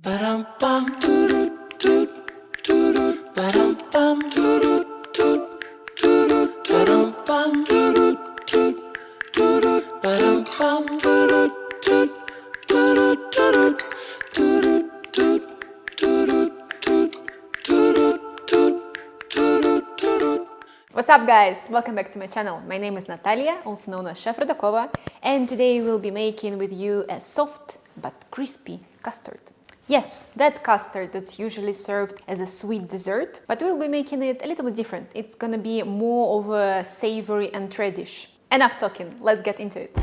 What's up, guys? Welcome back to my channel. My name is Natalia, also known as Chef Rudakova, and today we'll be making with you a soft but crispy custard. Yes, that custard that's usually served as a sweet dessert, but we'll be making it a little bit different. It's gonna be more of a savory entree dish. Enough talking, let's get into it.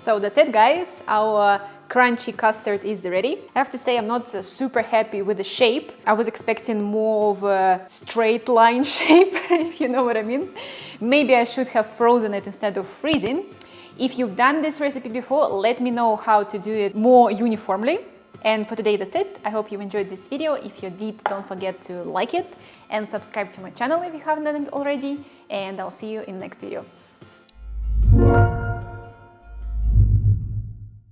So that's it, guys. Our crunchy custard is ready. I have to say I'm not super happy with the shape. I was expecting more of a straight line shape, if you know what I mean. Maybe I should have frozen it instead of freezing. If you've done this recipe before, let me know how to do it more uniformly. And for today, that's it. I hope you enjoyed this video. If you did, don't forget to like it and subscribe to my channel if you haven't done it already. And I'll see you in the next video.